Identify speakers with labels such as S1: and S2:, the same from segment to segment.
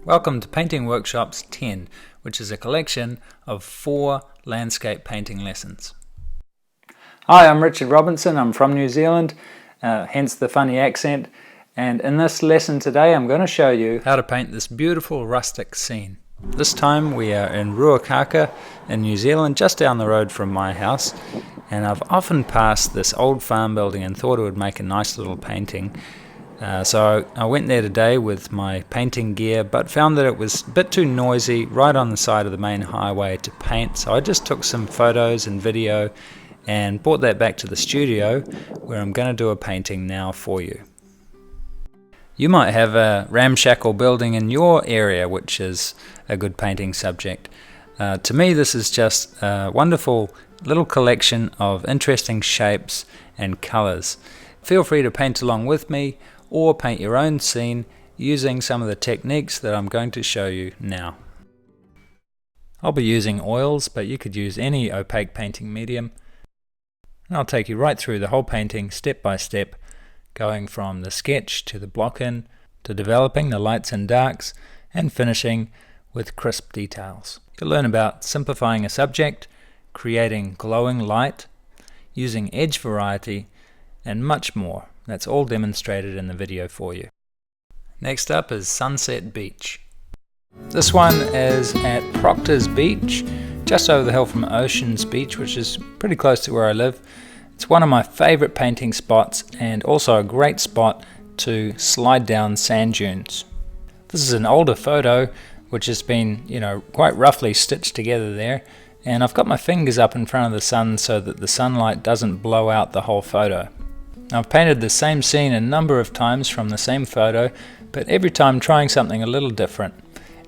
S1: Welcome to Painting Workshops 10, which is a collection of 4 landscape painting lessons. Hi, I'm Richard Robinson. I'm from New Zealand, hence the funny accent. And in this lesson today, I'm going to show you how to paint this beautiful rustic scene. This time we are in Ruakaka in New Zealand, just down the road from my house. And I've often passed this old farm building and thought it would make a nice little painting. So I went there today with my painting gear, but found that it was a bit too noisy right on the side of the main highway to paint. So I just took some photos and video and brought that back to the studio, where I'm going to do a painting now for you. You might have a ramshackle building in your area which is a good painting subject. To me, this is just a wonderful little collection of interesting shapes and colors. Feel free to paint along with me or paint your own scene using some of the techniques that I'm going to show you now. I'll be using oils, but you could use any opaque painting medium. And I'll take you right through the whole painting step by step, going from the sketch to the block-in, to developing the lights and darks, and finishing with crisp details. You'll learn about simplifying a subject, creating glowing light, using edge variety, and much more. That's all demonstrated in the video for you. Next up is Sunset Beach. This one is at Proctor's Beach, just over the hill from Oceans Beach, which is pretty close to where I live. It's one of my favorite painting spots and also a great spot to slide down sand dunes. This is an older photo which has been, quite roughly stitched together there, and I've got my fingers up in front of the sun so that the sunlight doesn't blow out the whole photo. I've painted the same scene a number of times from the same photo, but every time trying something a little different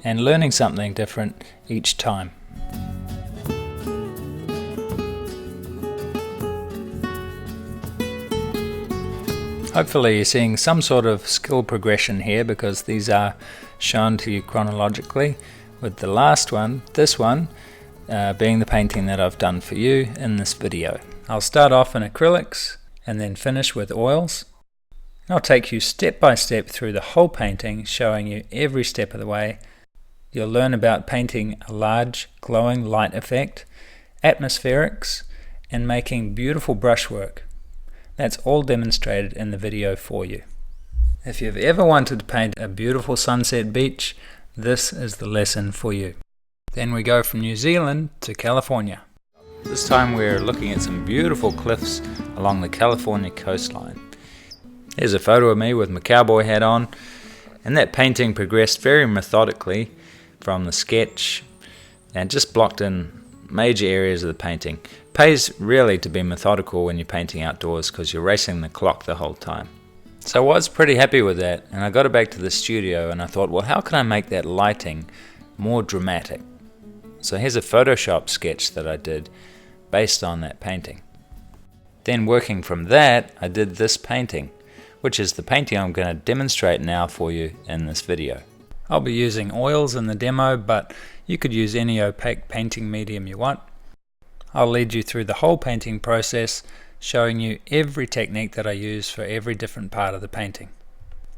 S1: and learning something different each time. Hopefully you're seeing some sort of skill progression here, because these are shown to you chronologically, with the last one, this one, being the painting that I've done for you in this video. I'll start off in acrylics and then finish with oils. I'll take you step by step through the whole painting, showing you every step of the way. You'll learn about painting a large glowing light effect, atmospherics, and making beautiful brushwork. That's all demonstrated in the video for you. If you've ever wanted to paint a beautiful sunset beach, this is the lesson for you. Then we go from New Zealand to California. This time we're looking at some beautiful cliffs along the California coastline. Here's a photo of me with my cowboy hat on, and that painting progressed very methodically from the sketch and just blocked in major areas of the painting. It pays really to be methodical when you're painting outdoors, because you're racing the clock the whole time. So I was pretty happy with that, and I got it back to the studio and I thought, well, how can I make that lighting more dramatic? So here's a Photoshop sketch that I did based on that painting. Then working from that, I did this painting, which is the painting I'm going to demonstrate now for you in this video. I'll be using oils in the demo, but you could use any opaque painting medium you want. I'll lead you through the whole painting process, showing you every technique that I use for every different part of the painting.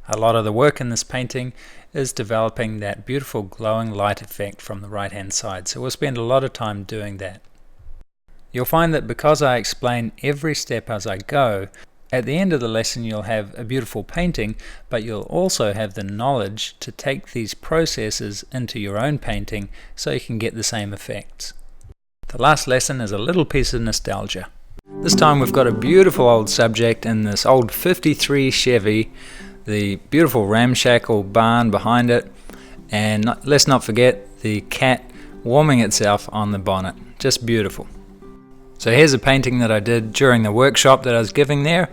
S1: A lot of the work in this painting is developing that beautiful glowing light effect from the right hand side, so we'll spend a lot of time doing that. You'll find that because I explain every step as I go, at the end of the lesson you'll have a beautiful painting, but you'll also have the knowledge to take these processes into your own painting so you can get the same effects. The last lesson is a little piece of nostalgia. This time we've got a beautiful old subject in this old 53 Chevy, the beautiful ramshackle barn behind it, and let's not forget the cat warming itself on the bonnet. Just beautiful. So here's a painting that I did during the workshop that I was giving there,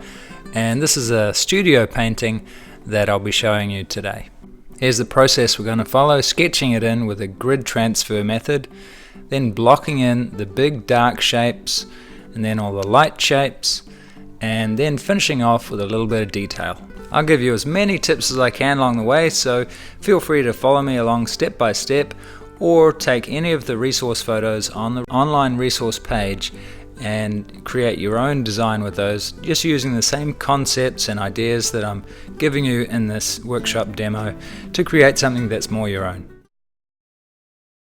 S1: and this is a studio painting that I'll be showing you today. Here's the process we're going to follow: sketching it in with a grid transfer method, then blocking in the big dark shapes, and then all the light shapes, and then finishing off with a little bit of detail. I'll give you as many tips as I can along the way, so feel free to follow me along step by step, or take any of the resource photos on the online resource page and create your own design with those, just using the same concepts and ideas that I'm giving you in this workshop demo to create something that's more your own.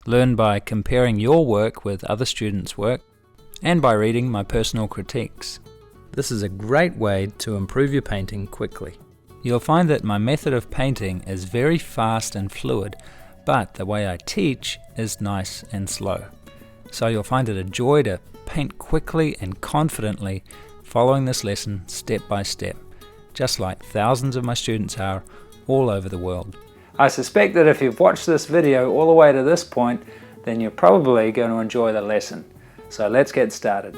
S1: Learn by comparing your work with other students' work and by reading my personal critiques. This is a great way to improve your painting quickly. You'll find that my method of painting is very fast and fluid, but the way I teach is nice and slow. So you'll find it a joy to paint quickly and confidently, following this lesson step by step, just like thousands of my students are all over the world. I suspect that if you've watched this video all the way to this point, then you're probably going to enjoy the lesson. So let's get started.